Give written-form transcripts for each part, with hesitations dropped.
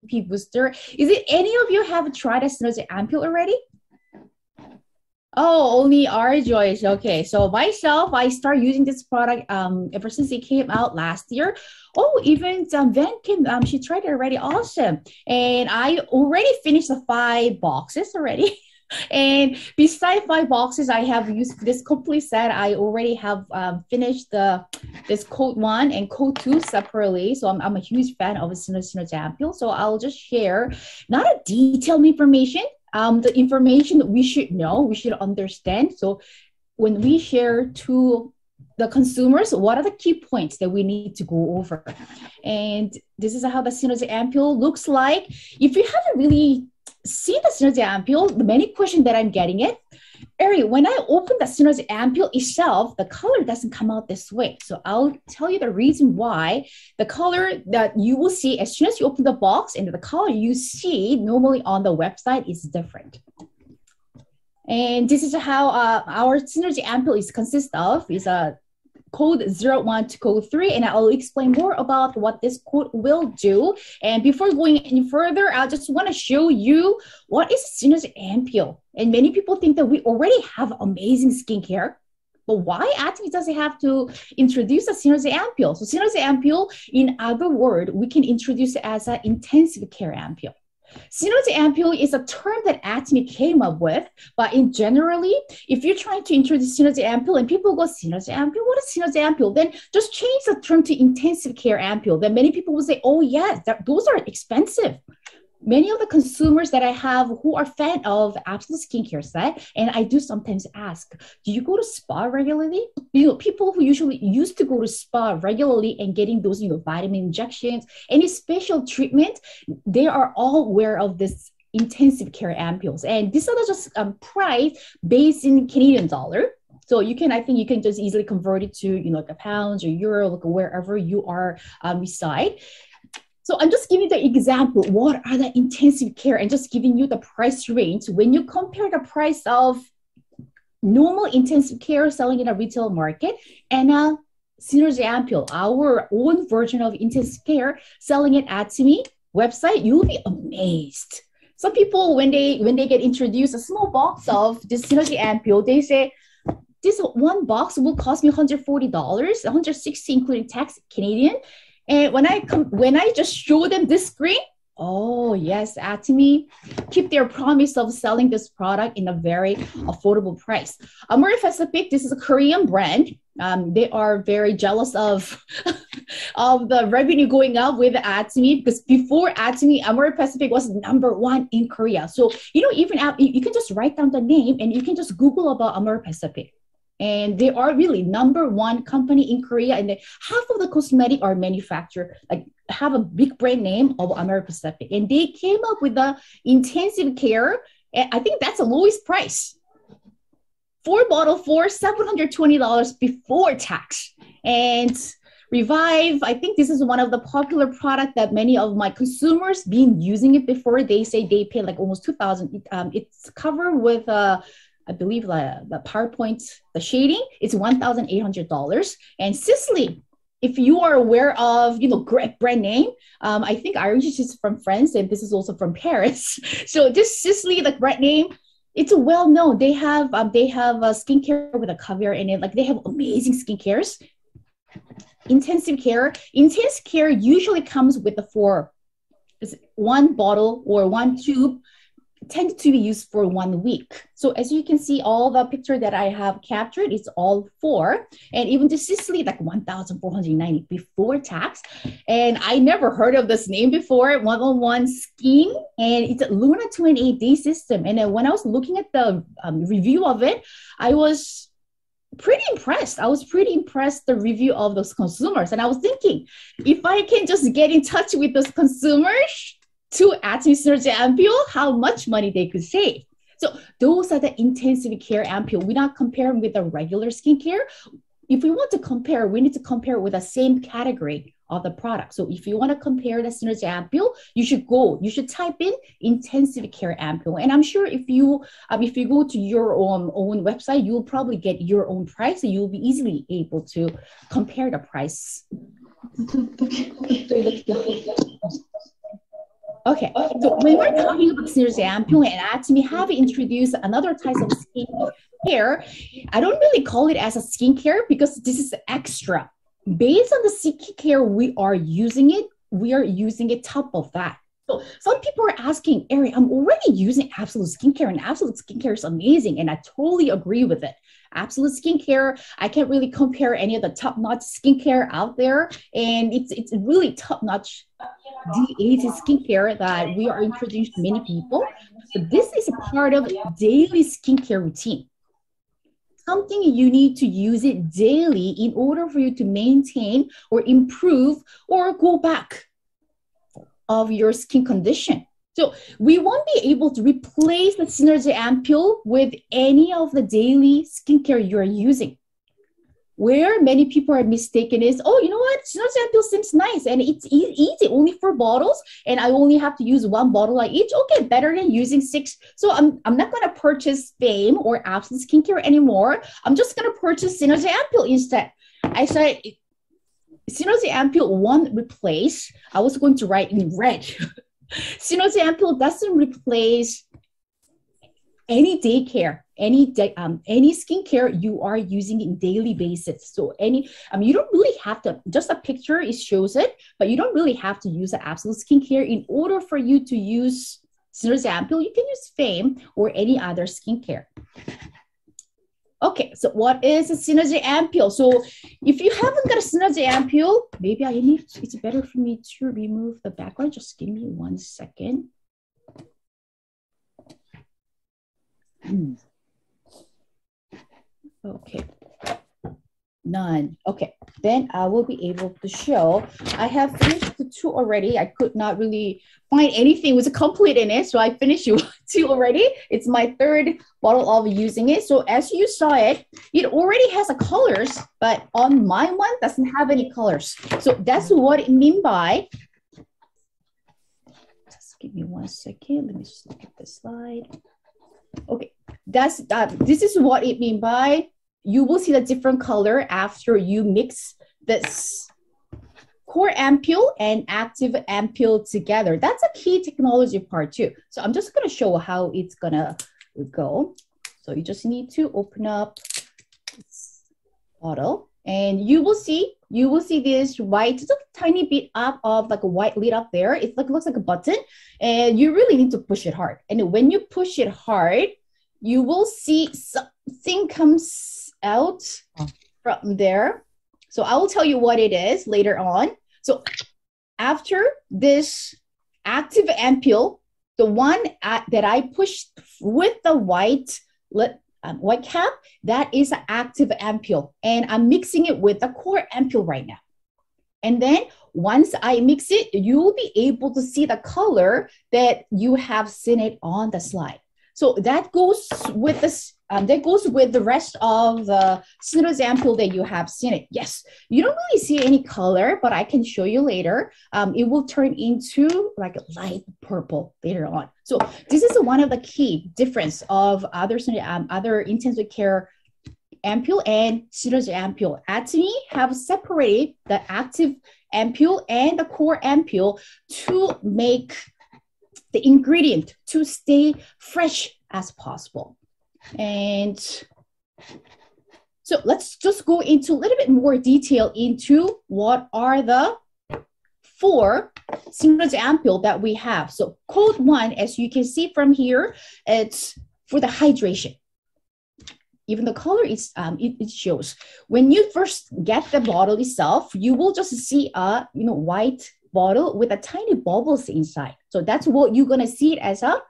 booster. Is it any of you have tried a Synergy Ampoule already? Oh, only Arjoyce. Okay, so myself, I started using this product ever since it came out last year. Oh, even Van came, she tried it already. Awesome. And I already finished the 5 boxes already. And besides 5 boxes, I have used this complete set. I already have finished this code 1 and code 2 separately. So I'm a huge fan of Synergy Ampoule. So I'll just share not a detailed information, the information that we should know, we should understand. So when we share to the consumers, what are the key points that we need to go over? And this is how the Synergy Ampoule looks like. If you haven't really seen the Synergy Ampoule, the many questions that I'm getting it, Eri, when I open the Synergy Ampoule itself, the color doesn't come out this way. So I'll tell you the reason why. The color that you will see as soon as you open the box and the color you see normally on the website is different. And this is how our Synergy Ampoule is consist of. Is a code 01 to code 3, and I'll explain more about what this code will do. And before going any further, I just want to show you what is Synergy Ampoule. And many people think that we already have amazing skincare, but why Atomy doesn't have to introduce a Synergy Ampoule? So Synergy Ampoule, in other words, we can introduce it as an intensive care ampoule. Synergy Ampoule is a term that Atomy came up with, but in generally, if you're trying to introduce Synergy Ampoule and people go, Synergy Ampoule, what is Synergy Ampoule? Then just change the term to intensive care ampoule. Then many people will say, oh yes, those are expensive. Many of the consumers that I have who are fan of Absolute Skincare set, and I do sometimes ask, do you go to spa regularly? You know, people who usually used to go to spa regularly and getting those, you know, vitamin injections, any special treatment, they are all aware of this intensive care ampules. And these are just price based in Canadian dollar. So you can, I think you can just easily convert it to, you know, like a pounds or euro, like wherever you are reside. So I'm just giving the example, what are the intensive care, and just giving you the price range. When you compare the price of normal intensive care selling in a retail market and a Synergy Ampoule, our own version of intensive care selling at Atomy website, you'll be amazed. Some people, when they get introduced a small box of this Synergy Ampoule, they say, this one box will cost me $140, $160 including tax Canadian. And when I just show them this screen, oh yes, Atomy keep their promise of selling this product in a very affordable price. Amore Pacific, this is a Korean brand. They are very jealous of the revenue going up with Atomy, because before Atomy, Amore Pacific was #1 in Korea. So you know, even you can just write down the name and you can just Google about Amore Pacific. And they are really #1 company in Korea, and half of the cosmetic are manufactured, like have a big brand name of Amore Pacific. And they came up with the intensive care, and I think that's the lowest price. 4 bottle for $720 before tax. And Revive, I think this is one of the popular product that many of my consumers been using it before. They say they pay like almost $2,000. It's covered with I believe the PowerPoint, the shading, it's $1,800. And Sisley, if you are aware of, you know, great brand name, I think Arjoyce is from France and this is also from Paris. So this Sisley, the brand name, it's a well-known. They have a skincare with a caviar in it. Like they have amazing skincares. Intensive care usually comes with one bottle or one tube, tend to be used for 1 week. So as you can see, all the picture that I have captured, it's all 4. And even the Sisley, like $1,490 before tax. And I never heard of this name before, 101 Skin. And it's a Luna 28-day system. And then when I was looking at the review of it, I was pretty impressed. The review of those consumers. And I was thinking, if I can just get in touch with those consumers to Atomy Synergy Ampoule, how much money they could save. So those are the intensive care ampoule. We're not comparing with the regular skincare. If we want to compare, we need to compare with the same category of the product. So if you want to compare the Synergy Ampoule, you should type in intensive care ampoule. And I'm sure if you go to your own website, you'll probably get your own price, and you'll be easily able to compare the price. Okay, so when we're talking about synergy Ampoule and Atomy have introduced another type of skincare, I don't really call it as a skincare because this is extra. Based on the skincare we are using it top of that. So some people are asking, Eri, I'm already using Absolute Skincare, and Absolute Skincare is amazing, and I totally agree with it. Absolute Skincare, I can't really compare any of the top-notch skincare out there, and it's really top-notch de-aging skincare that we are introducing to many people. So this is a part of daily skincare routine. Something you need to use it daily in order for you to maintain or improve or go back of your skin condition. So we won't be able to replace the Synergy Ampoule with any of the daily skincare you're using. Where many people are mistaken is, oh, you know what? Synergy Ampoule seems nice and it's easy, only 4 bottles, and I only have to use 1 bottle like each. Okay, better than using 6. So I'm not going to purchase Fame or Absolute Skincare anymore. I'm just going to purchase Synergy Ampoule instead. I said, Synergy Ampoule won't replace, I was going to write in red. Synergy Ampoule doesn't replace any daycare, any skincare you are using in daily basis. So you don't really have to, just a picture, it shows it, but you don't really have to use the Absolute Skincare in order for you to use Synergy Ampoule. You can use Fame or any other skincare. Okay, so what is a Synergy Ampoule? So if you haven't got a Synergy Ampoule, maybe it's better for me to remove the background. Just give me 1 second. Okay, none. Okay, then I will be able to show. I have finished the 2 already. I could not really find anything was complete in it, so I finished 2 already. It's my 3rd bottle of using it. So as you saw it, it already has a colors, but on my one doesn't have any colors. So that's what it means by. Just give me 1 second. Let me just look at this slide. Okay, this is what it means by. You will see the different color after you mix this core ampoule and active ampoule together. That's a key technology part too. So I'm just going to show how it's going to go. So you just need to open up this bottle and you will see this white, just a tiny bit up of like a white lid up there. It looks like a button and you really need to push it hard. And when you push it hard, you will see something comes out from there. So I will tell you what it is later on. So after this active ampoule, the one that I pushed with the white cap, that is an active ampoule. And I'm mixing it with the core ampoule right now. And then once I mix it, you will be able to see the color that you have seen it on the slide. So that goes with this. That goes with the rest of the Synergy Ampoule that you have seen it. Yes, you don't really see any color, but I can show you later. It will turn into like a light purple later on. So this is one of the key difference of other intensive care ampoule and Synergy Ampoule. Atomy have separated the active ampoule and the core ampoule to make the ingredient to stay fresh as possible. And so let's just go into a little bit more detail into what are the 4 Synergy Ampoule that we have. So code 1, as you can see from here, it's for the hydration. Even the color is it shows. When you first get the bottle itself, you will just see a white bottle with a tiny bubbles inside. So that's what you're gonna see it as a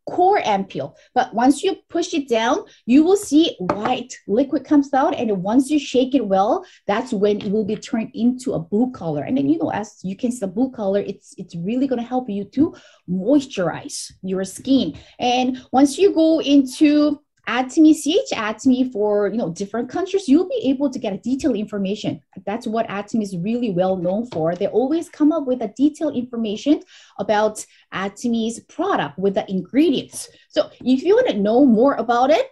core ampoule. But once you push it down, you will see white liquid comes out, and once you shake it well, that's when it will be turned into a blue color. And then as you can see the blue color, it's really going to help you to moisturize your skin. And once you go into Atomy, Atomy for different countries, you'll be able to get a detailed information. That's what Atomy is really well known for. They always come up with a detailed information about Atomy's product with the ingredients. So if you want to know more about it,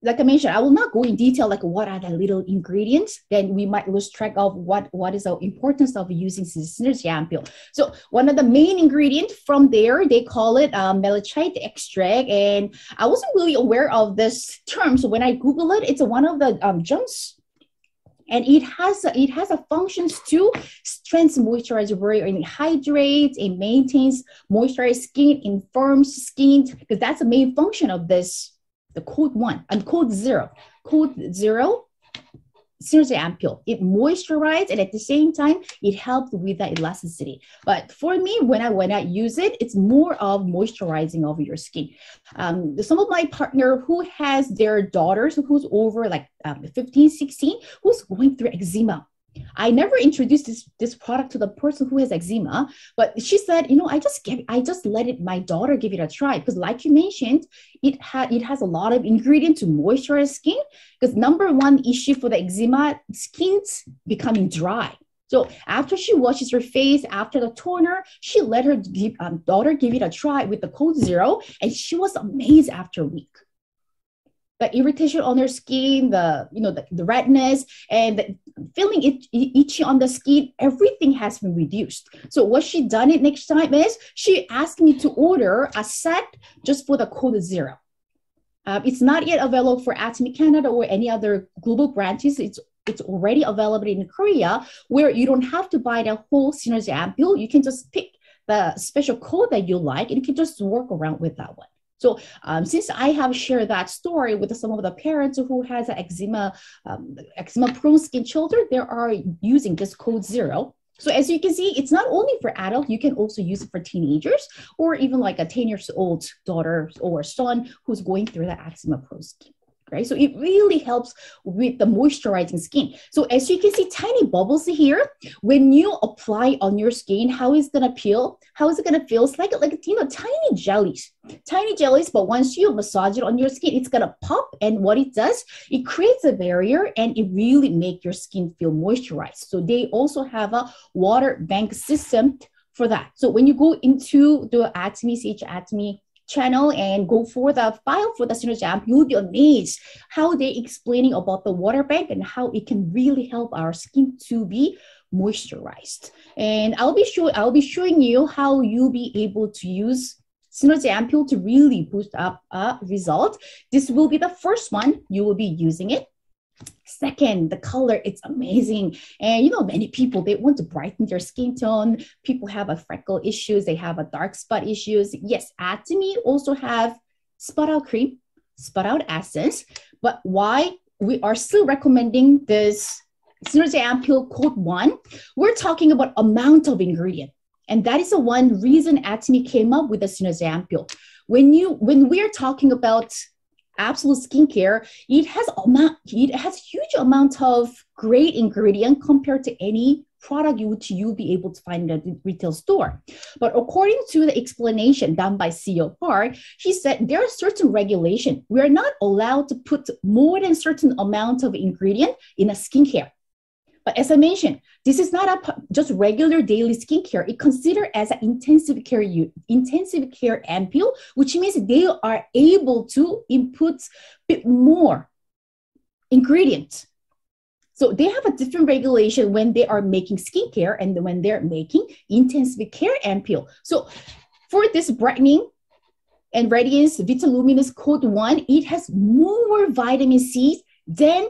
like I mentioned, I will not go in detail like what are the little ingredients. Then we might lose track of what is the importance of using synergy ampoule. So one of the main ingredients from there, they call it malachite extract, and I wasn't really aware of this term. So when I Google it, it's one of the junks. And it has a functions to strengthen moisturizer barrier, and it hydrates, it maintains moisturized skin, infirms skin, because that's the main function of this. The code 1 and code 0. Code 0, synergy ampoule. It moisturizes and at the same time, it helps with the elasticity. But for me, when I use it, it's more of moisturizing of your skin. Some of my partner who has their daughters who's over like 15, 16, who's going through eczema. I never introduced this product to the person who has eczema, but she said, I just let my daughter give it a try, because like you mentioned, it has a lot of ingredients to moisturize skin, because number one issue for the eczema, skin's becoming dry. So after she washes her face, after the toner, she let her daughter give it a try with the code 0, and she was amazed after a week. The irritation on her skin, the redness, and the feeling itchy on the skin, everything has been reduced. So what she done it next time is she asked me to order a set just for the code 0. It's not yet available for Atomy Canada or any other global branches. It's already available in Korea, where you don't have to buy the whole synergy ampoule. You can just pick the special code that you like, and you can just work around with that one. So since I have shared that story with some of the parents who has eczema prone skin children, they are using this code 0. So as you can see, it's not only for adults, you can also use it for teenagers, or even like a 10-year-old daughter or son who's going through the eczema prone skin. Right? So it really helps with the moisturizing skin. So as you can see, tiny bubbles here. When you apply on your skin, how is it gonna feel? How is it gonna feel? It's like tiny jellies. But once you massage it on your skin, it's gonna pop. And what it does, it creates a barrier, and it really makes your skin feel moisturized. So they also have a water bank system for that. So when you go into the Atomy channel and go for the file for the synergy amp, you'll be amazed how they're explaining about the water bank and how it can really help our skin to be moisturized. And I'll be showing you how you'll be able to use synergy ampoule to really boost up a result. This will be the first one you will be using it. Second, the color, it's amazing. And many people, they want to brighten their skin tone. People have a freckle issues. They have a dark spot issues. Yes, Atomy also have spot out cream, spot out essence. But why we are still recommending this synergy ampoule code 1, we're talking about amount of ingredient. And that is the one reason Atomy came up with the synergy ampoule. When we are talking about absolute skincare, it has huge amount of great ingredient compared to any product you'll be able to find at the retail store. But according to the explanation done by CEO Park, he said there are certain regulations. We are not allowed to put more than certain amount of ingredient in a skincare. But as I mentioned, this is not just regular daily skincare. It considered as an intensive care ampoule, which means they are able to input a bit more ingredients. So they have a different regulation when they are making skincare and when they're making intensive care ampoule. So for this brightening and radiance Vitaluminous code 1, it has more vitamin C than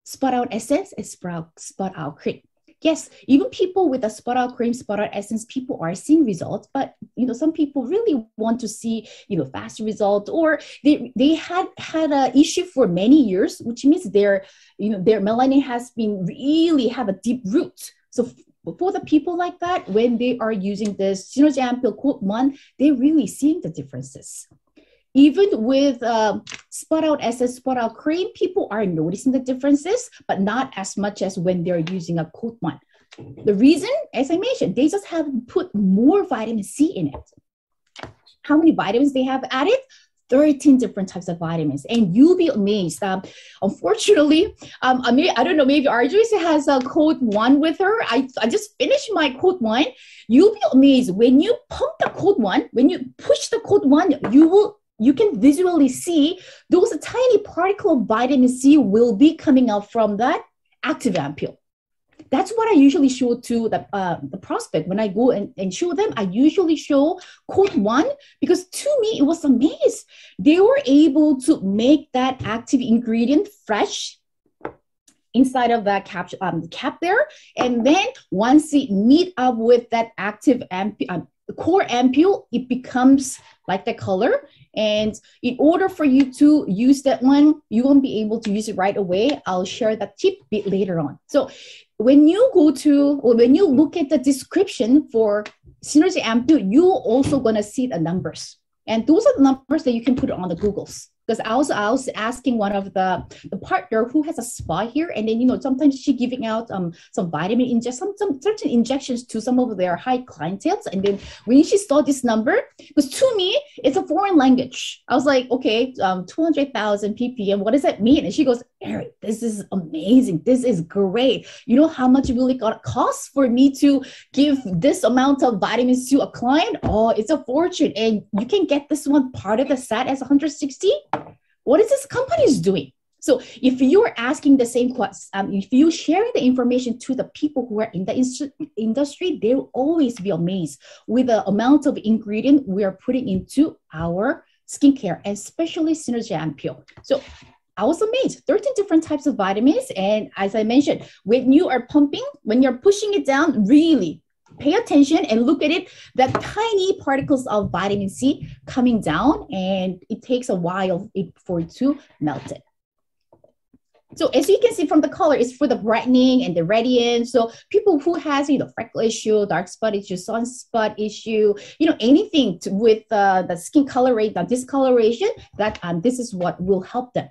spot out essence and spot out cream. Yes, even people with a spot out cream, spot out essence, people are seeing results, but some people really want to see faster results, or they had an issue for many years, which means their melanin has been really have a deep root. So for the people like that, when they are using this synergy ampoule code 1, they're really seeing the differences. Even with spot out essence, spot out cream, people are noticing the differences, but not as much as when they're using a code 1. The reason, as I mentioned, they just have put more vitamin C in it. How many vitamins they have added? 13 different types of vitamins, and you'll be amazed. Unfortunately, I don't know, maybe Arjoyce has a code 1 with her. I just finished my code 1. You'll be amazed when you pump the code 1, when you push the code 1, you will you can visually see those tiny particle of vitamin C will be coming out from that active ampule. That's what I usually show to the prospect. When I go and show them, I usually show code 1 because to me, it was amazing. They were able to make that active ingredient fresh inside of that cap there. And then once it meet up with that active core ampule, it becomes like the color. And in order for you to use that one, you won't be able to use it right away. I'll share that tip a bit later on. So when you go to, or when you look at the description for Synergy Ampule, you're also going to see the numbers. And those are the numbers that you can put on the Googles. Because I was asking one of the partner who has a spa here, and then, you know, sometimes she giving out some vitamin some certain injections to some of their high clientele. And then when she saw this number, because to me, it's a foreign language. I was like, okay, 200,000 ppm, what does that mean? And she goes, Eri, this is amazing. This is great. You know how much it really costs for me to give this amount of vitamins to a client? Oh, it's a fortune. And you can get this one part of the set as 160. What is this company is doing? So if you're asking the same question, if you sharing the information to the people who are in the industry, they'll always be amazed with the amount of ingredient we are putting into our skincare, and especially Synergy Ampule. So I was amazed. 13 different types of vitamins. And as I mentioned, when you are pumping, when you're pushing it down, really pay attention and look at it, that tiny particles of vitamin C coming down, and it takes a while for it to melt it. So as you can see from the color, it's for the brightening and the radiance. So people who has, you know, freckle issue, dark spot issue, sunspot issue, you know, anything with the skin color rate, the discoloration, that this is what will help them.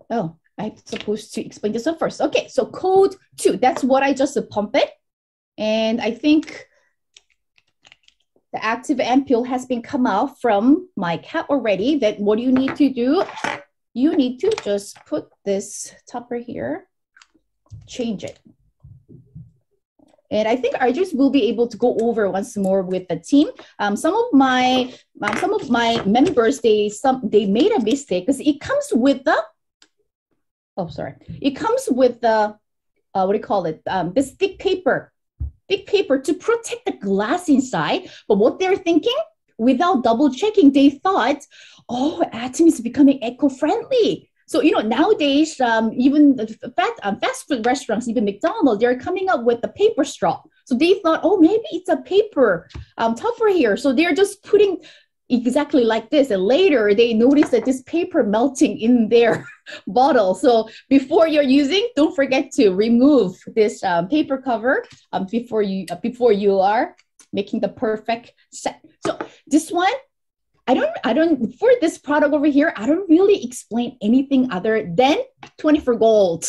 Oh, I'm supposed to explain this one first. Okay, so code 2, that's what I just pump it. And I think the active ampule has been come out from my cap already. That what you need to do, you need to just put this topper here, change it. And I think Arjoyce will be able to go over once more with the team. Some of my members, they made a mistake because it comes with the, oh, sorry. It comes with the, what do you call it? This thick paper to protect the glass inside. But what they're thinking, without double checking, they thought, oh, Atomy is becoming eco-friendly. So, you know, nowadays, even the fast food restaurants, even McDonald's, they're coming up with the paper straw. So they thought, oh, maybe it's a paper topper here. So they're just putting exactly like this. And later they noticed that this paper melting in their bottle. So before you're using, don't forget to remove this paper cover before you are making the perfect set. So this one, I don't, for this product over here, I don't really explain anything other than 24 gold.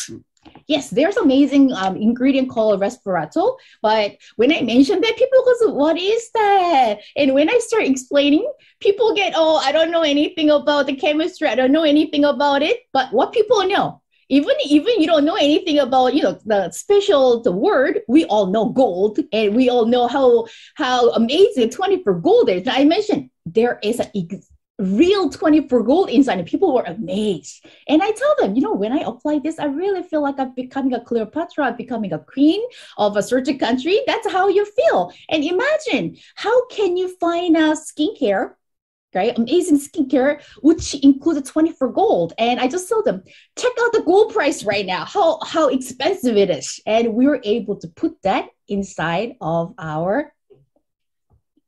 Yes, there's amazing ingredient called resveratrol, but when I mention that, people go, what is that? And when I start explaining, people get, oh, I don't know anything about the chemistry. I don't know anything about it. But what people know, even you don't know anything about, you know, the word, we all know gold, and we all know how amazing 24 gold is. I mentioned there is a real 24 gold inside, and people were amazed. And I tell them, you know, when I apply this, I really feel like I'm becoming a Cleopatra, I'm becoming a queen of a certain country. That's how you feel. And imagine, how can you find a skincare, right? Amazing skincare, which includes 24 gold. And I just told them, check out the gold price right now, how expensive it is. And we were able to put that inside of our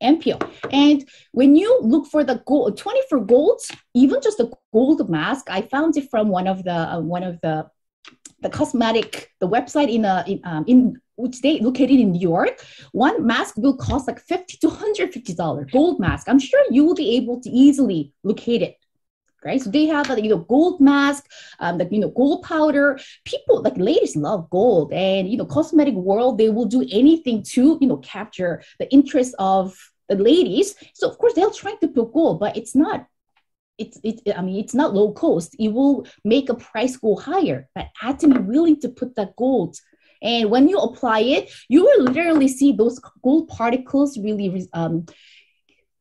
ampule. And when you look for the gold, 24 golds, even just the gold mask, I found it from one of the cosmetic, the website in which they located in New York. One mask will cost like $50 to $150 gold mask. I'm sure you will be able to easily locate it. Right, so they have a gold mask, gold powder. People, like ladies, love gold, and cosmetic world, they will do anything to capture the interest of the ladies. So of course they're trying to put gold, but it's not. It's not low cost. It will make a price go higher. But Atomy willing to put that gold, and when you apply it, you will literally see those gold particles really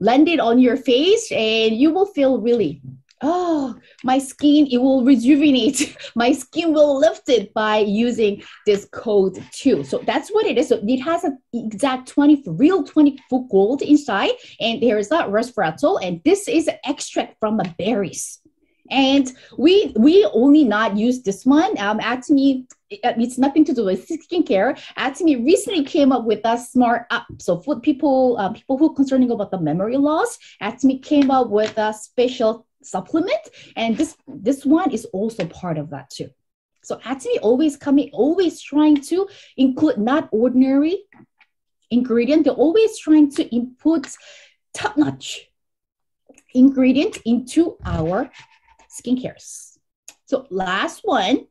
land it on your face and you will feel really, oh, my skin, it will rejuvenate. My skin will lift it by using this code 2. So that's what it is. So it has an exact 24 gold inside, and there is that resveratrol, and this is an extract from the berries. And we only not use this one. Atomy, it's nothing to do with skincare. Atomy recently came up with a smart app. So for people who are concerning about the memory loss, Atomy came up with a special supplement, and this one is also part of that too. So Atomy always trying to include not ordinary ingredient. They're always trying to input top-notch ingredient into our skincares. So last one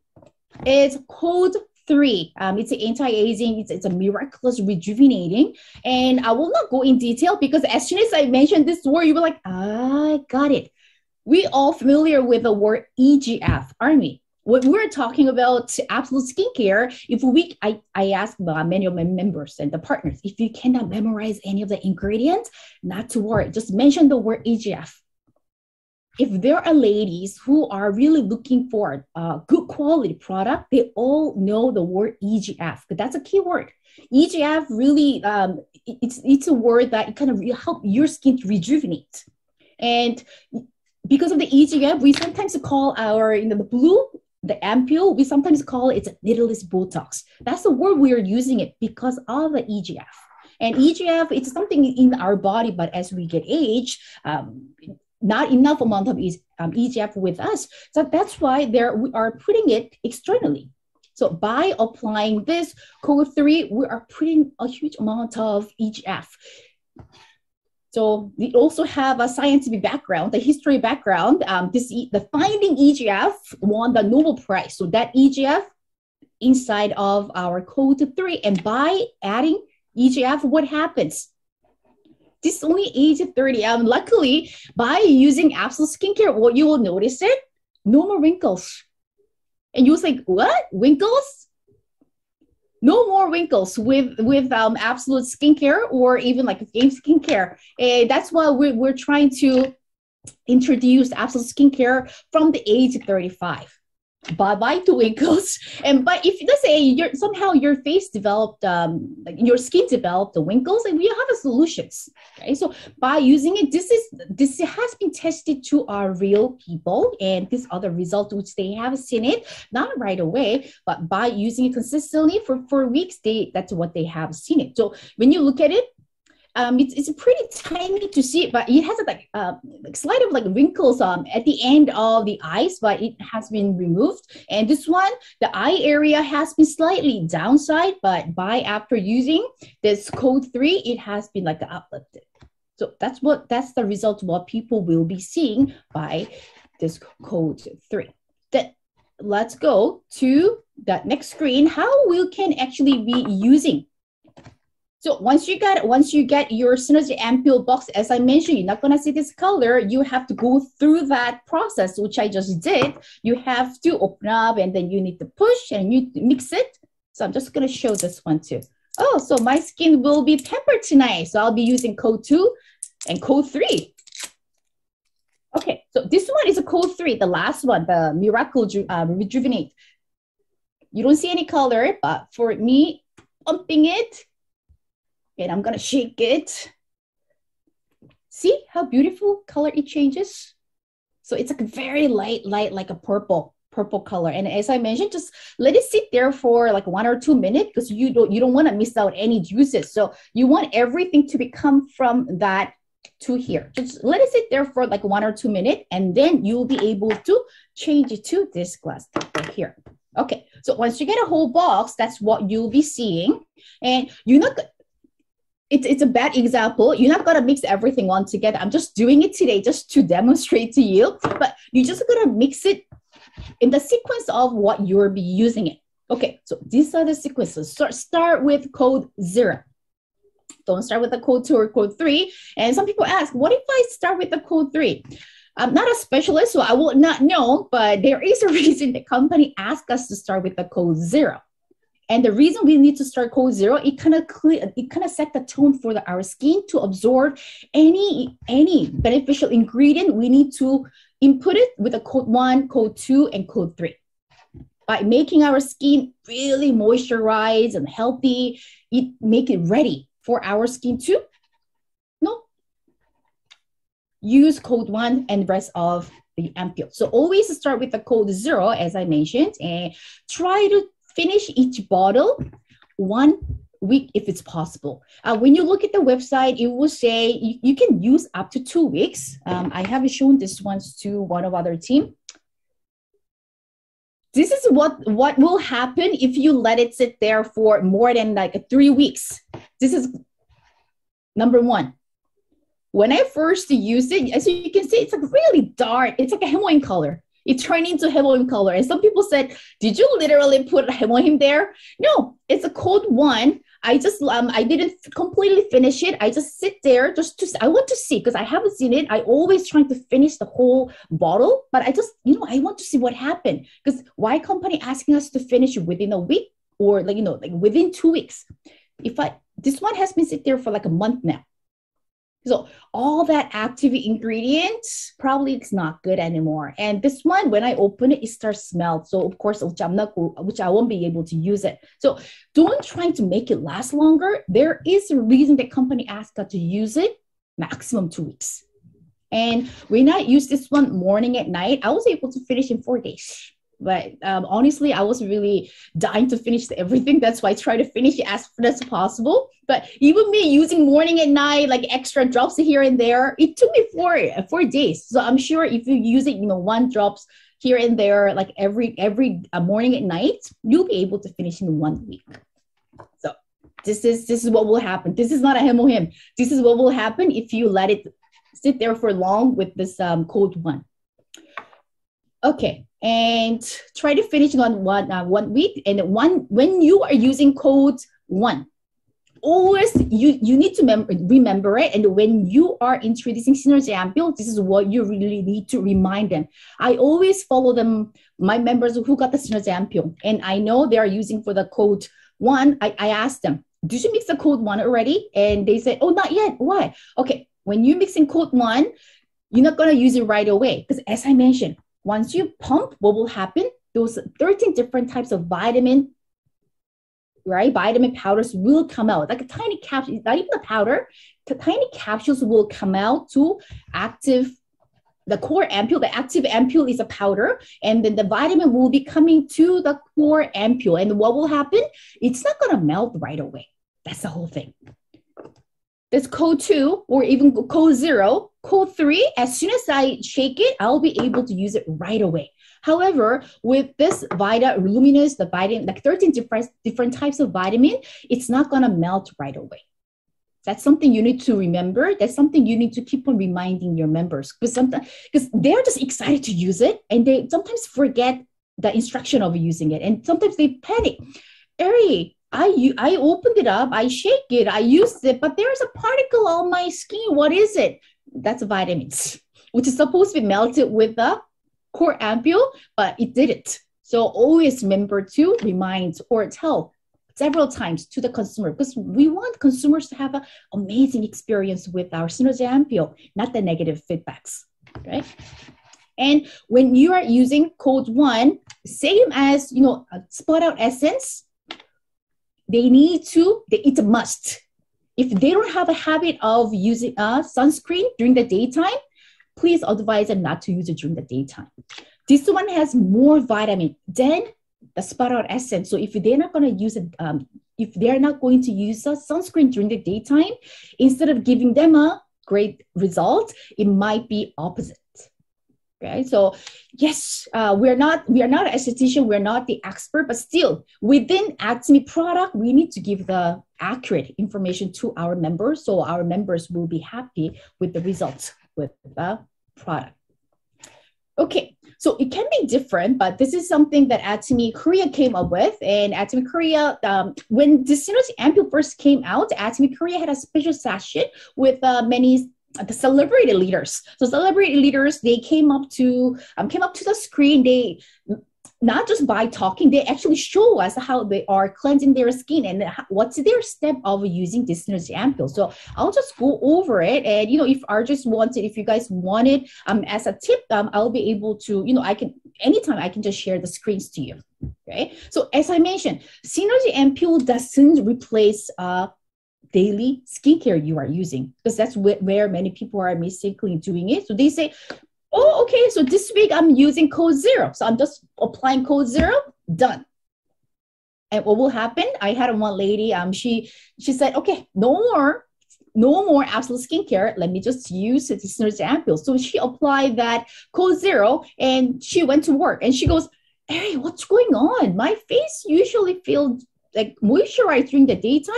is code 3. It's an anti-aging, it's a miraculous rejuvenating. And I will not go in detail because as soon as I mentioned this word, you were like, I got it. We all familiar with the word EGF, aren't we? When we're talking about absolute skincare, I ask many of my members and the partners, if you cannot memorize any of the ingredients, not to worry, just mention the word EGF. If there are ladies who are really looking for a good quality product, they all know the word EGF, but that's a key word. EGF really, it's a word that kind of help your skin to rejuvenate. And because of the EGF, we sometimes call the blue, the Ampoule, we sometimes call it needleless Botox. That's the word we are using it because of the EGF. And EGF, it's something in our body, but as we get age, not enough amount of EGF with us. So that's why we are putting it externally. So by applying this code 3, we are putting a huge amount of EGF. So we also have a scientific background, the history background. The finding EGF won the Nobel Prize. So that EGF inside of our code 3, and by adding EGF, what happens? This is only age 30. Luckily, by using Absolute Skincare, what you will notice it, no more wrinkles. And you'll say, what? Wrinkles? No more wrinkles with Absolute Skincare or even like Game Skincare. That's why we're trying to introduce Absolute Skincare from the age of 35. Bye-bye to wrinkles. But if let's say somehow your face developed, your skin developed the wrinkles, and we have a solutions. Okay, so by using it, this has been tested to our real people, and this other result which they have seen it not right away, but by using it consistently for 4 weeks, that's what they have seen it. So when you look at it, it's pretty tiny to see, but it has a slight of like wrinkles at the end of the eyes, but it has been removed. And this one, the eye area has been slightly downside, but after using this code 3, it has been like uplifted. So that's the result of what people will be seeing by this code 3. Then let's go to the next screen, how we can actually be using. So once you get your Synergy Ampoule box, as I mentioned, you're not going to see this color. You have to go through that process, which I just did. You have to open up, and then you need to push and you mix it. So I'm just going to show this one too. Oh, so my skin will be pampered tonight. So I'll be using code 2 and code 3. Okay, so this one is a code 3, the last one, the Miracle Rejuvenate. You don't see any color, but for me, pumping it, and I'm gonna shake it. See how beautiful color it changes? So it's like a very light, like a purple color. And as I mentioned, just let it sit there for like 1 or 2 minutes because you don't want to miss out any juices. So you want everything to become from that to here. Just let it sit there for like 1 or 2 minutes, and then you'll be able to change it to this glass right here. Okay, so once you get a whole box, that's what you'll be seeing. And you're not it's a bad example. You're not gonna mix everything on together. I'm just doing it today just to demonstrate to you, but you're just gonna mix it in the sequence of what you'll be using it. Okay, so these are the sequences. So start with code 0. Don't start with the code 2 or code 3. And some people ask, what if I start with the code 3? I'm not a specialist, so I will not know, but there is a reason the company asked us to start with the code 0. And the reason we need to start code 0, it kind of set the tone for our skin to absorb any beneficial ingredient. We need to input it with a code 1, code 2, and code 3. By making our skin really moisturized and healthy, it make it ready for our skin to use code 1 and the rest of the ampoule. So always start with the code 0, as I mentioned, and try to finish each bottle 1 week if it's possible. When you look at the website, it will say you can use up to 2 weeks. I have shown this once to one of other team. This is what will happen if you let it sit there for more than like 3 weeks. This is number 1. When I first used it, as you can see, it's like really dark. It's like a hemoin color. It turned into hemoin color. And some people said, did you literally put hemoin there? No, it's a code 1. I just, I didn't completely finish it. I just sit there just to, I want to see, because I haven't seen it. I always trying to finish the whole bottle, but I just, I want to see what happened. Because why company asking us to finish within a week or like within 2 weeks? This one has been sitting there for like a month now. So all that active ingredients, probably it's not good anymore. And this one, when I open it, it starts smell. So of course, which I won't be able to use it. So don't try to make it last longer. There is a reason the company asked us to use it maximum 2 weeks. And when I used this one morning at night, I was able to finish in 4 days. But honestly, I was really dying to finish everything. That's why I try to finish it as fast as possible. But even me using morning and night, like extra drops here and there, it took me 4 days. So I'm sure if you use it, 1 drops here and there, like every morning and night, you'll be able to finish in 1 week. So this is what will happen. This is not a hemohim. This is what will happen if you let it sit there for long with this code 1. Okay, and try to finish on 1 week. And when you are using code 1, always you need to remember it. And when you are introducing Synergy Ampoule, this is what you really need to remind them. I always follow them, my members who got the Synergy Ampoule, and I know they are using for the code 1. I asked them, did you mix the code 1 already? And they said, oh, not yet. Why? Okay, when you're mixing code 1, you're not going to use it right away. Because as I mentioned, once you pump, what will happen? Those 13 different types of vitamin, right? Vitamin powders will come out. Like a tiny capsule, not even a powder, the tiny capsules will come out to active the core ampoule. The active ampoule is a powder, and then the vitamin will be coming to the core ampoule. And what will happen? It's not going to melt right away. That's the whole thing. That's code 2 or even code 0. Code 3, as soon as I shake it, I'll be able to use it right away. However, with this Vita Luminous, the vitamin, like 13 different types of vitamin, it's not going to melt right away. That's something you need to remember. That's something you need to keep on reminding your members, because they're just excited to use it, and they sometimes forget the instruction of using it, and sometimes they panic. Aeri, I opened it up, I shake it, I used it, but there's a particle on my skin. What is it? That's vitamins, which is supposed to be melted with the core ampoule, but it didn't. So always remember to remind or tell several times to the consumer, because we want consumers to have an amazing experience with our Synergy Ampoule, not the negative feedbacks, right? And when you are using code 1, same as, spot out essence, it's a must. If they don't have a habit of using sunscreen during the daytime, please advise them not to use it during the daytime. This one has more vitamin than the spot out essence. So if they're not going to use it, if they're not going to use a sunscreen during the daytime, instead of giving them a great result, it might be opposite. Okay, so yes, we're not an esthetician, we're not the expert, but still within Atomy product, we need to give the accurate information to our members, so our members will be happy with the results with the product. Okay, so it can be different, but this is something that Atomy Korea came up with. And Atomy Korea, when the Synergy Ampoule first came out, Atomy Korea had a special session with many the celebrity leaders. So celebrity leaders, they came up to the screen. not just by talking, they actually show us how they are cleansing their skin and what's their step of using this synergy ampoule. So I'll just go over it. And, if Arjoyce wants it, if you guys want it as a tip, I'll be able to, anytime I can just share the screens to you. Okay. So as I mentioned, synergy ampoule doesn't replace daily skincare you are using, because that's where many people are mistakenly doing it. So they say, oh, okay, so this week I'm using code 0. So I'm just applying code 0, done. And what will happen? I had one lady, she said, okay, no more absolute skincare. Let me just use the synergy ampoule. So she applied that code 0 and she went to work and she goes, hey, what's going on? My face usually feels like moisturized during the daytime.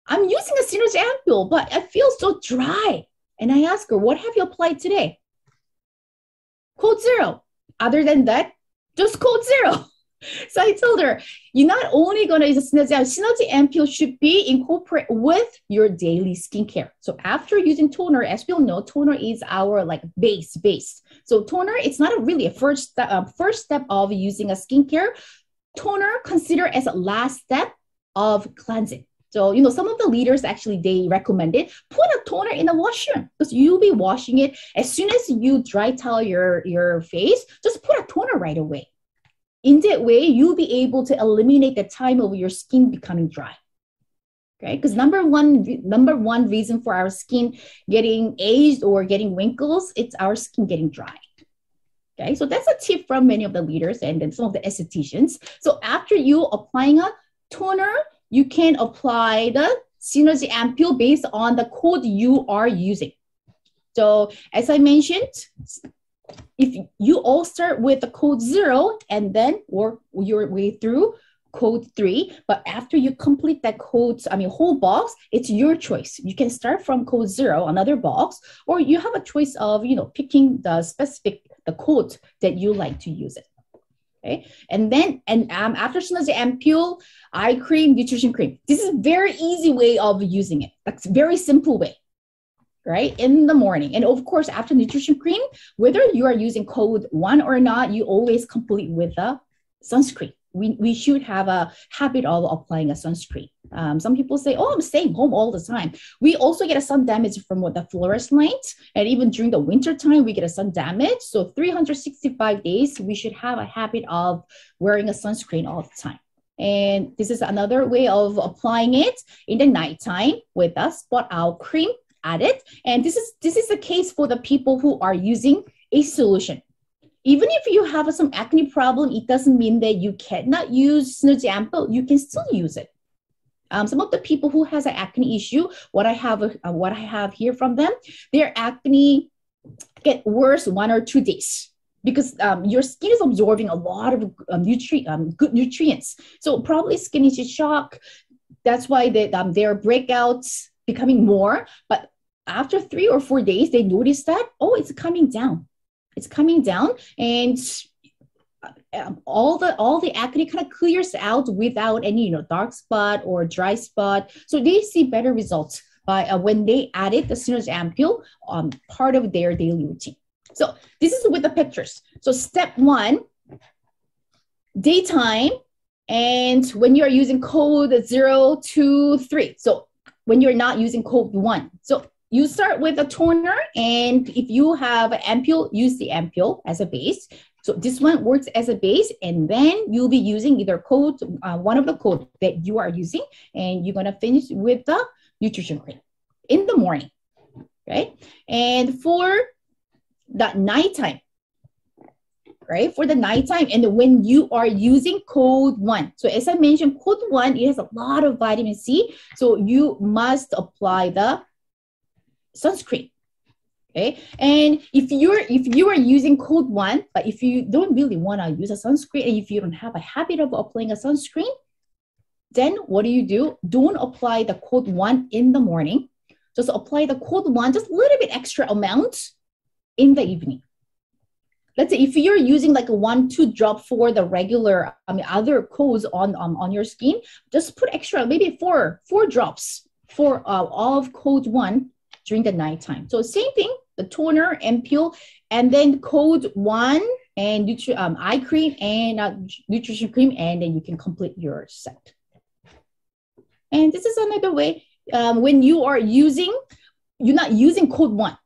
I'm using a synergy ampoule, but I feel so dry. And I asked her, what have you applied today? Code 0. Other than that, just code 0. So I told her, you're not only going to use a synergy ampoule should be incorporated with your daily skincare. So after using toner, as we all know, toner is our base. So toner, it's not really a first step of using a skincare. Toner considered as a last step of cleansing. So, some of the leaders actually, they recommended put a toner in the washroom because you'll be washing it. As soon as you dry towel your face, just put a toner right away. In that way, you'll be able to eliminate the time of your skin becoming dry. Okay, because number one reason for our skin getting aged or getting wrinkles, it's our skin getting dry. Okay, so that's a tip from many of the leaders and then some of the estheticians. So after you applying a toner, you can apply the synergy ampoule based on the code you are using. So as I mentioned, if you all start with the code 0 and then work your way through code 3, but after you complete that whole box, it's your choice. You can start from code 0, another box, or you have a choice of, picking the code that you like to use it. Okay, and after synergy ampoule, eye cream, nutrition cream. This is a very easy way of using it. That's a very simple way, right? In the morning. And of course, after nutrition cream, whether you are using code 1 or not, you always complete with a sunscreen. We should have a habit of applying a sunscreen. Some people say, oh, I'm staying home all the time. We also get a sun damage from the fluorescent light. And even during the winter time, we get a sun damage. So 365 days, we should have a habit of wearing a sunscreen all the time. And this is another way of applying it in the nighttime with a spot out cream added. And this is the case for the people who are using a solution. Even if you have some acne problem, it doesn't mean that you cannot use synergy ampoule. You can still use it. Some of the people who has an acne issue, what I have here from them, their acne get worse 1 or 2 days because your skin is absorbing a lot of good nutrients. So probably skin is in shock. That's why their breakouts becoming more. But after 3 or 4 days, they notice that, oh, it's coming down. It's coming down, and all the acne kind of clears out without any dark spot or dry spot. So they see better results by when they added the synergy ampoule part of their daily routine. So this is with the pictures. So step 1, daytime, and when you are using code 0, 2, 3. So when you're not using code 1. So you start with a toner, and if you have an ampoule, use the ampoule as a base. So this one works as a base, and then you'll be using either code, one of the code that you are using, and you're gonna finish with the nutrition cream in the morning, right? And for the nighttime, right? For the nighttime, and when you are using code 1. So as I mentioned, code 1, it has a lot of vitamin C, so you must apply the sunscreen. Okay, and if you are using code 1, but if you don't really want to use a sunscreen, and if you don't have a habit of applying a sunscreen, then what do? Don't apply the code 1 in the morning. Just apply the code 1, just a little bit extra amount in the evening. Let's say if you're using like a 1-2 drop for the regular other codes on your skin, just put extra, maybe four drops for of code 1 during the nighttime. So same thing, the toner, ampoule, and then code 1 and eye cream and nutrition cream, and then you can complete your set. And this is another way when you are using, you're not using code 1,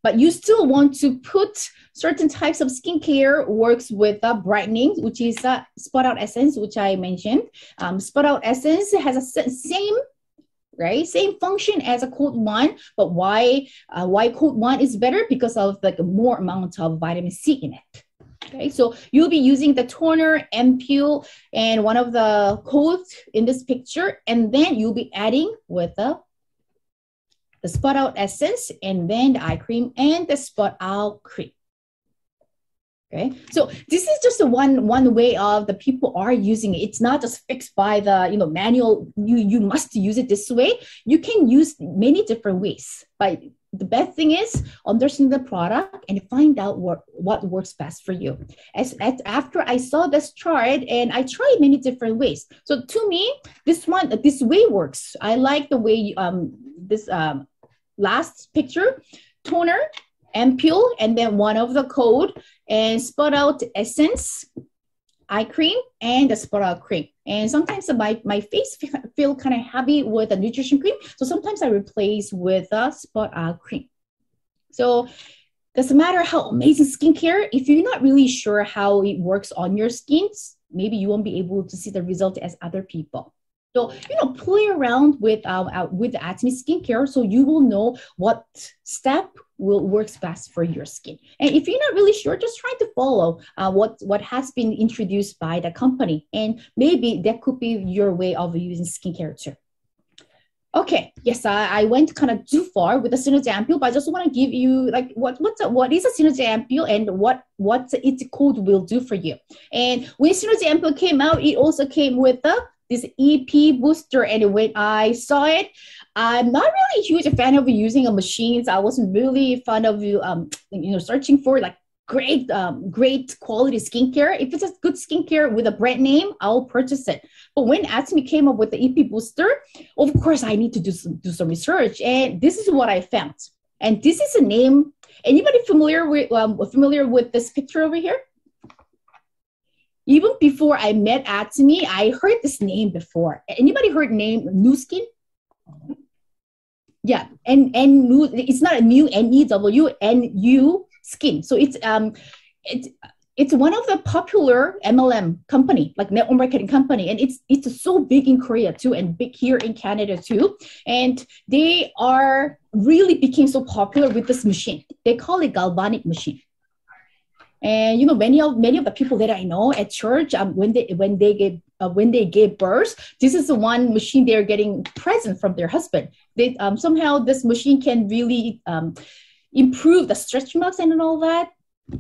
but you still want to put certain types of skincare works with brightening, which is spot out essence, which I mentioned. Spot out essence has a same function as a code 1, but why code 1 is better? Because of like more amount of vitamin C in it. Okay, so you'll be using the toner, Ampoule, and one of the codes in this picture, and then you'll be adding with the spot out essence, and then the eye cream and the spot out cream. Okay, so this is just one way of the people are using it. It's not just fixed by the manual. You must use it this way. You can use many different ways, but the best thing is understand the product and find out what works best for you. After I saw this chart and I tried many different ways. So to me, this way works. I like the way this last picture, toner, Ampoule, and then one of the code, and spot out essence, eye cream, and the spot out cream. And sometimes my face feel kind of heavy with the nutrition cream, so sometimes I replace with a spot out cream. So doesn't matter how amazing skincare, if you're not really sure how it works on your skin, maybe you won't be able to see the result as other people. So, play around with the Atomy skincare so you will know what step works best for your skin. And if you're not really sure, just try to follow what has been introduced by the company. And maybe that could be your way of using skincare too. Okay, yes, I went kind of too far with the Synergy Ampoule, but I just want to give you like what is a Synergy Ampoule and what its code will do for you. And when Synergy Ampoule came out, it also came with this EP booster, and when I saw it, I'm not really a huge fan of using machines. I wasn't really fond of searching for like great quality skincare. If it's a good skincare with a brand name, I'll purchase it. But when Atomy came up with the EP booster, of course I need to do some research, and this is what I found. And this is a name. Anybody familiar with this picture over here? Even before I met Atomy, I heard this name before. Anybody heard name Nu Skin? Yeah, and Nu, it's not a new NEW, NU Skin. So it's one of the popular MLM company, like network marketing company, and it's so big in Korea too, and big here in Canada too. And they are really became so popular with this machine. They call it galvanic machine. And many of the people that I know at church, when they gave birth, this is the one machine they're getting present from their husband. They somehow this machine can really improve the stretch marks and all that.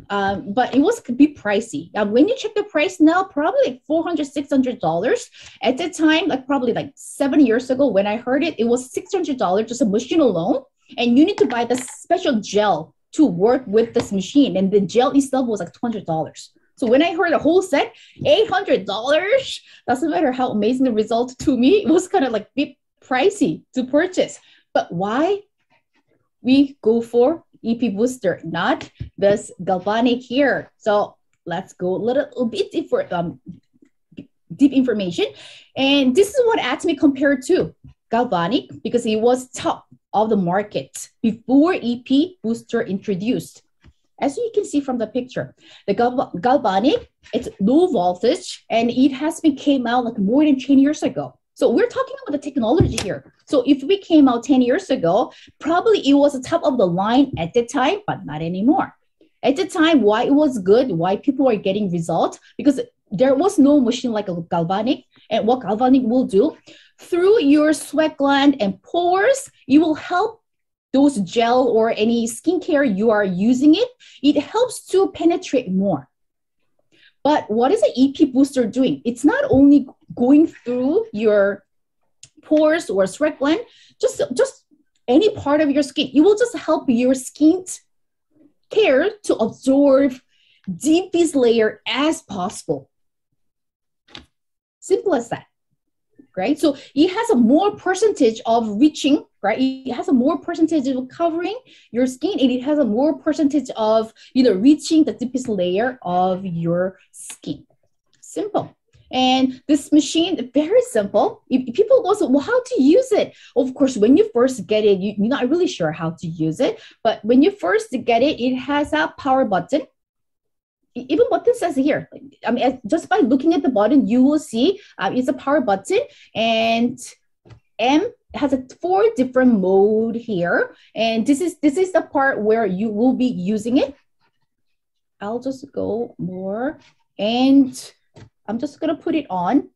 But it could be pricey. When you check the price now, probably like $400, $600. At the time, probably like 7 years ago when I heard it, it was $600 just a machine alone, and you need to buy the special gel to work with this machine, and the gel itself was like $200. So when I heard a whole set, $800, doesn't matter how amazing the result to me, it was kind of like bit pricey to purchase. But why we go for EP booster, not this galvanic here? So let's go a little bit deeper, deep information. And this is what Atomy compared to galvanic, because it was top of the market before EP booster introduced. As you can see from the picture, the galvanic, it's low voltage, and it has been came out like more than 10 years ago. So we're talking about the technology here. So if we came out 10 years ago, probably it was the top of the line at the time, but not anymore. At the time, why it was good, why people are getting results, because there was no machine like a galvanic. And what galvanic will do, through your sweat gland and pores, it will help those gel or any skincare you are using it. It helps to penetrate more. But what is an EP booster doing? It's not only going through your pores or sweat gland, just any part of your skin. It will just help your skin care to absorb deepest layer as possible. Simple as that. Right? So it has a more percentage of reaching, right? It has a more percentage of covering your skin, and it has a more percentage of, you know, reaching the deepest layer of your skin. Simple. And this machine, very simple. If people go, so, well, how to use it? Of course, when you first get it, you're not really sure how to use it. But when you first get it, it has a power button. Even button says here. I mean, just by looking at the button, you will see it's a power button, and M has a 4 different mode here. And this is the part where you will be using it. I'll just go more, and I'm just gonna put it on.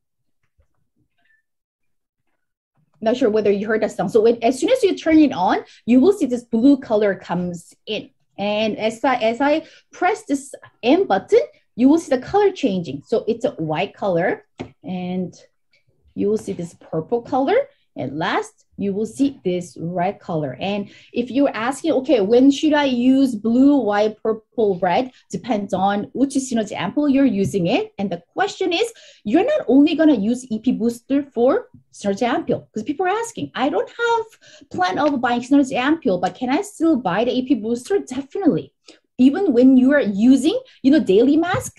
Not sure whether you heard that sound. So as soon as you turn it on, you will see this blue color comes in. And as I press this M button, you will see the color changing. So it's a white color, and you will see this purple color. And last, you will see this red color. And if you're asking, okay, when should I use blue, white, purple, red? Depends on which synergy ampoule you're using it. And the question is, you're not only going to use EP booster for synergy ampoule, because people are asking, I don't have plan of buying synergy ampoule, but can I still buy the EP booster? Definitely. Even when you are using, you know, daily mask,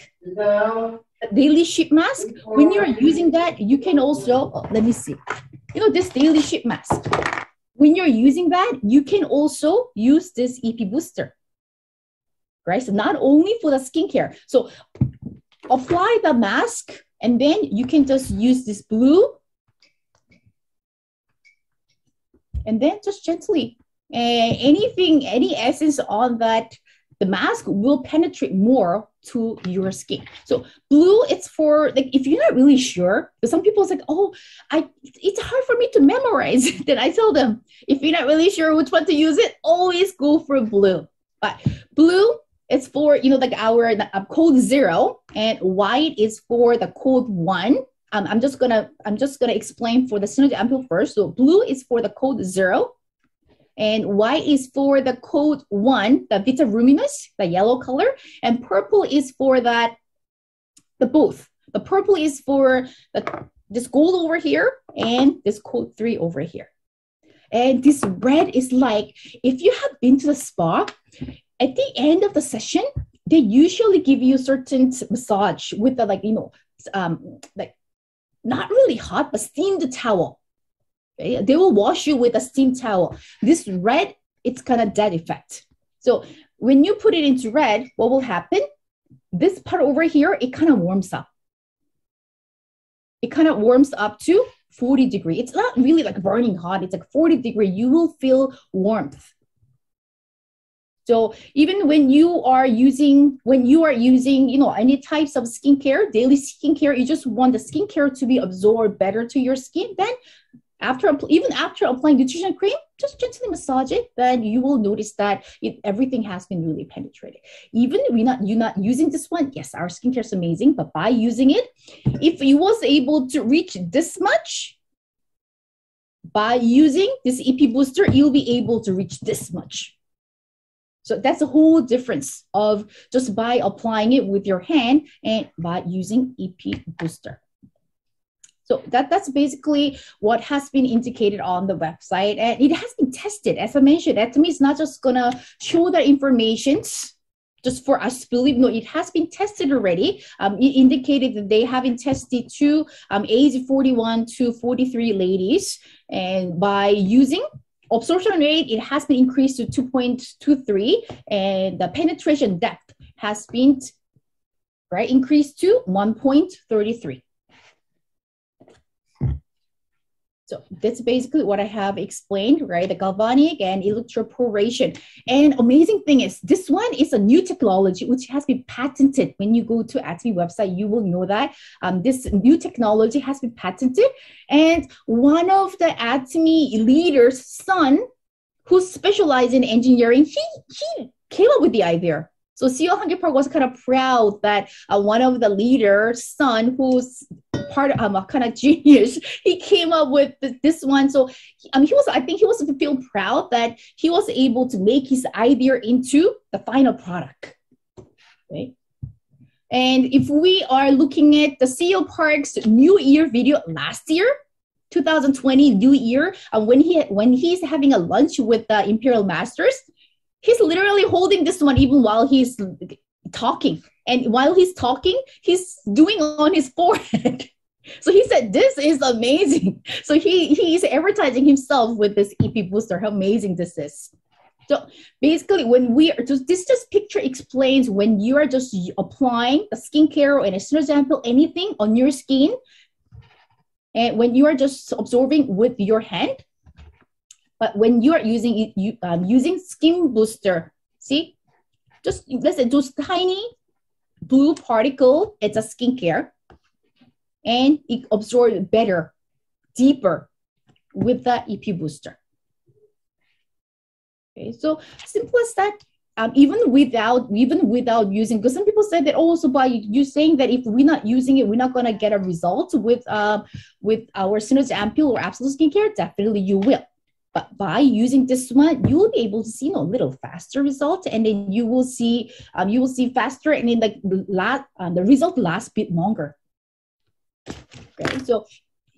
daily sheet mask, when you're using that, you can also, let me see. You know, this daily sheet mask, when you're using that, you can also use this EP booster, right? So not only for the skincare. So apply the mask, and then you can just use this blue, and then just gently, any essence on that, the mask will penetrate more to your skin. So blue, it's for, like, if you're not really sure, because some people is like, oh, it's hard for me to memorize. Then I tell them, if you're not really sure which one to use it, always go for blue. But blue, it's for, you know, like our code 0, and white is for the code 1. I'm just gonna explain for the synergy ampoule first. So blue is for the code 0. And white is for the code 1, the Vita Luminous, the yellow color. And purple is for that, the both. The purple is for this gold over here, and this code 3 over here. And this red is like, if you have been to the spa, at the end of the session, they usually give you certain massage with the, like, you know, like not really hot, but steamed towel. They will wash you with a steam towel. This red, it's kind of that effect. So when you put it into red, what will happen? This part over here, it kind of warms up. It kind of warms up to 40 degrees. It's not really like burning hot. It's like 40 degrees. You will feel warmth. So even when you are using, you know, any types of skincare, daily skincare, you just want the skincare to be absorbed better to your skin, then even after applying nutrition cream, just gently massage it, then you will notice that everything has been really penetrated. Even you're not using this one, yes, our skincare is amazing, but by using it, if you was able to reach this much, by using this EP booster, you'll be able to reach this much. So that's a whole difference of just by applying it with your hand and by using EP booster. So that's basically what has been indicated on the website, and it has been tested. As I mentioned, Atomy is not just gonna show the information just for us to believe. No, it has been tested already. It indicated that they have been tested to age 41 to 43 ladies, and by using absorption rate, it has been increased to 2.23, and the penetration depth has been increased to 1.33. So that's basically what I have explained, right? The galvanic and electroporation. And amazing thing is, this one is a new technology which has been patented. When you go to Atomy website, you will know that this new technology has been patented. And one of the Atomy leaders' son, who specialized in engineering, he came up with the idea. So CEO Hangil Park was kind of proud that one of the leaders' son, who's part of a kind of genius, he came up with this one. So I think he was feel proud that he was able to make his idea into the final product. Okay. And if we are looking at the CEO Park's New Year video last year, 2020 New Year, when he's having a lunch with the Imperial Masters, he's literally holding this one even while he's talking. And while he's talking, he's doing on his forehead. So he said, this is amazing. So he's advertising himself with this EP booster, how amazing this is. So basically, when we are this just picture explains when you are just applying a skincare or an example, anything on your skin, and when you are just absorbing with your hand, but when you are using using skin booster, see, just let's say those tiny blue particle, it's a skincare, and it absorbs better, deeper with the EP booster. Okay, so simple as that. Even without using, because some people say that also by you saying that if we're not using it, we're not gonna get a result with our Synergy Ampoule or Absolute Skincare. Definitely you will. But by using this one, you will be able to see a little faster result, and then you will see faster, and then the result lasts a bit longer. Okay, so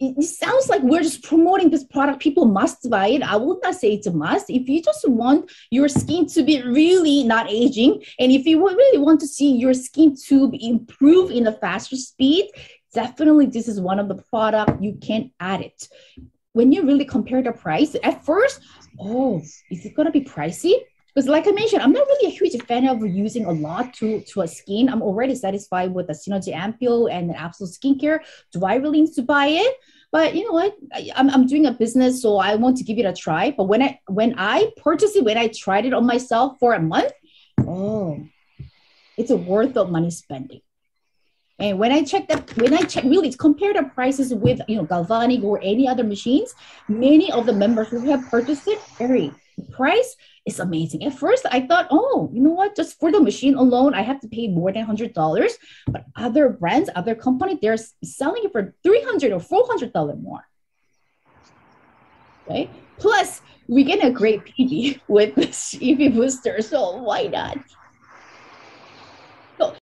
it sounds like we're just promoting this product. People must buy it. I would not say it's a must. If you just want your skin to be really not aging, and if you really want to see your skin to improve in a faster speed, definitely this is one of the products you can add it. When you really compare the price, at first, oh, is it going to be pricey? Because like I mentioned, I'm not really a huge fan of using a lot to a skin. I'm already satisfied with the Synergy Ampoule and the Absolute Skincare. Do I really need to buy it? But you know what? I'm doing a business, so I want to give it a try. But when I purchased it, when I tried it on myself for a month, oh, it's a worth of money spending. And when I check really compare the prices with Galvanic or any other machines, many of the members who have purchased it, the price is amazing. At first, I thought, oh, you know what? Just for the machine alone, I have to pay more than $100. But other brands, other companies, they're selling it for $300 or $400 more. Okay. Plus, we get a great PB with this EP booster, so why not? So